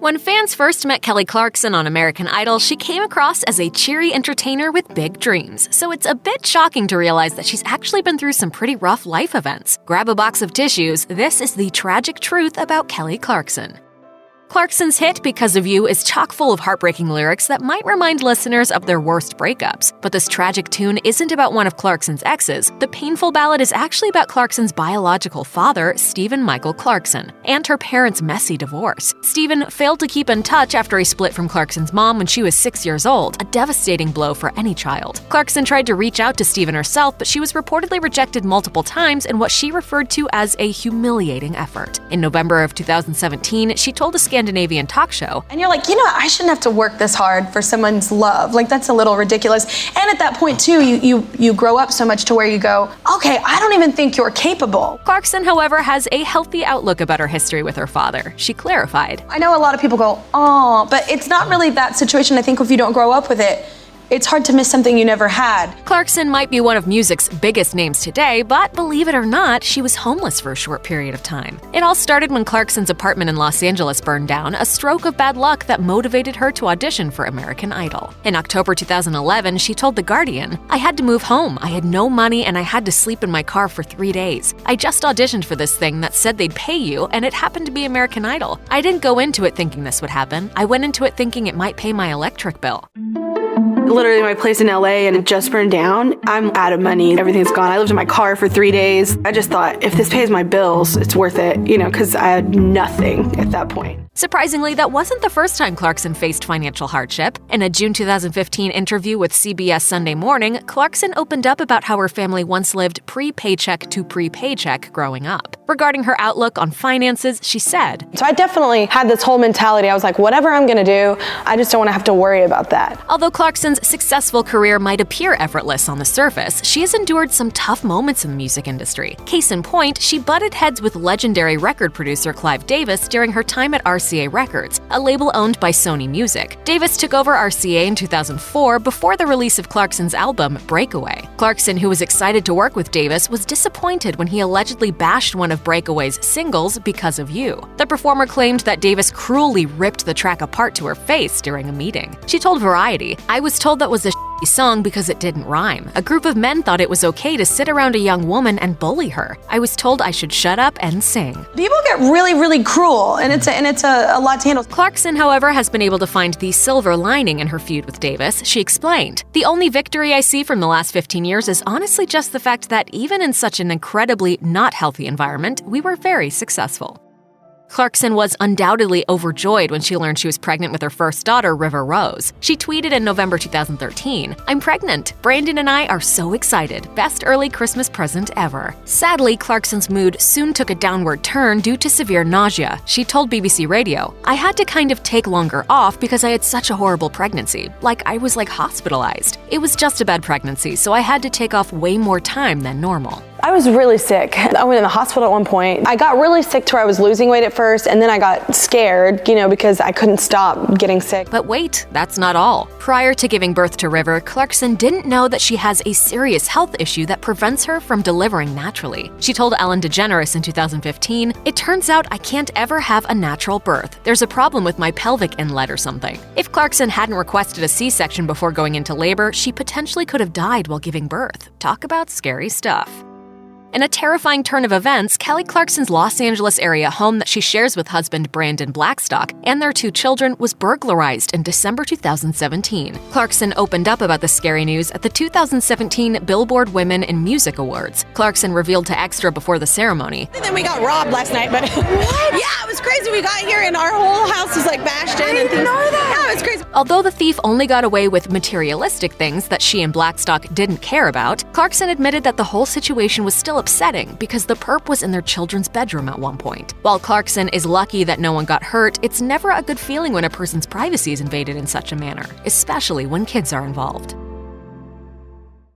When fans first met Kelly Clarkson on American Idol, she came across as a cheery entertainer with big dreams, so it's a bit shocking to realize that she's actually been through some pretty rough life events. Grab a box of tissues, this is the tragic truth about Kelly Clarkson. Clarkson's hit Because of You is chock full of heartbreaking lyrics that might remind listeners of their worst breakups. But this tragic tune isn't about one of Clarkson's exes. The painful ballad is actually about Clarkson's biological father, Stephen Michael Clarkson, and her parents' messy divorce. Stephen failed to keep in touch after he split from Clarkson's mom when she was 6 years old, a devastating blow for any child. Clarkson tried to reach out to Stephen herself, but she was reportedly rejected multiple times in what she referred to as a humiliating effort. In November of 2017, she told a Scandinavian talk show, and you're like, I shouldn't have to work this hard for someone's love. Like, that's a little ridiculous. And at that point, too, you grow up so much to where you go, okay, I don't even think you're capable. Clarkson, however, has a healthy outlook about her history with her father. She clarified, I know a lot of people go, oh, but it's not really that situation. I think if you don't grow up with it, it's hard to miss something you never had. Clarkson might be one of music's biggest names today, but believe it or not, she was homeless for a short period of time. It all started when Clarkson's apartment in Los Angeles burned down, a stroke of bad luck that motivated her to audition for American Idol. In October 2011, she told The Guardian, I had to move home. I had no money and I had to sleep in my car for 3 days. I just auditioned for this thing that said they'd pay you, and it happened to be American Idol. I didn't go into it thinking this would happen. I went into it thinking it might pay my electric bill. Literally my place in LA and it just burned down. I'm out of money. Everything's gone. I lived in my car for 3 days. I just thought, if this pays my bills, it's worth it, because I had nothing at that point. Surprisingly, that wasn't the first time Clarkson faced financial hardship. In a June 2015 interview with CBS Sunday Morning, Clarkson opened up about how her family once lived pre-paycheck to pre-paycheck growing up. Regarding her outlook on finances, she said, So I definitely had this whole mentality. I was like, whatever I'm gonna do, I just don't wanna have to worry about that. Although Clarkson's successful career might appear effortless on the surface, she has endured some tough moments in the music industry. Case in point, she butted heads with legendary record producer Clive Davis during her time at RCA Records, a label owned by Sony Music. Davis took over RCA in 2004 before the release of Clarkson's album, Breakaway. Clarkson, who was excited to work with Davis, was disappointed when he allegedly bashed one of Breakaway's singles, Because of You. The performer claimed that Davis cruelly ripped the track apart to her face during a meeting. She told Variety, I was told that was a song because it didn't rhyme. A group of men thought it was okay to sit around a young woman and bully her. I was told I should shut up and sing. People get really, really cruel, and it's a lot to handle. Clarkson, however, has been able to find the silver lining in her feud with Davis. She explained, the only victory I see from the last 15 years is honestly just the fact that even in such an incredibly not healthy environment, we were very successful. Clarkson was undoubtedly overjoyed when she learned she was pregnant with her first daughter, River Rose. She tweeted in November 2013, I'm pregnant. Brandon and I are so excited. Best early Christmas present ever. Sadly, Clarkson's mood soon took a downward turn due to severe nausea. She told BBC Radio, I had to kind of take longer off because I had such a horrible pregnancy. I was hospitalized. It was just a bad pregnancy, so I had to take off way more time than normal. I was really sick. I went in the hospital at one point. I got really sick to where I was losing weight at first, and then I got scared, because I couldn't stop getting sick. But wait, that's not all. Prior to giving birth to River, Clarkson didn't know that she has a serious health issue that prevents her from delivering naturally. She told Ellen DeGeneres in 2015, it turns out I can't ever have a natural birth. There's a problem with my pelvic inlet or something. If Clarkson hadn't requested a C-section before going into labor, she potentially could have died while giving birth. Talk about scary stuff. In a terrifying turn of events, Kelly Clarkson's Los Angeles area home that she shares with husband Brandon Blackstock and their 2 children was burglarized in December 2017. Clarkson opened up about the scary news at the 2017 Billboard Women in Music Awards. Clarkson revealed to Extra before the ceremony, And then we got robbed last night, but what? Yeah, it was crazy. We got here and our whole house was bashed in. I didn't know that. Yeah, it was crazy. Although the thief only got away with materialistic things that she and Blackstock didn't care about, Clarkson admitted that the whole situation was still upsetting because the perp was in their children's bedroom at one point. While Clarkson is lucky that no one got hurt, it's never a good feeling when a person's privacy is invaded in such a manner, especially when kids are involved.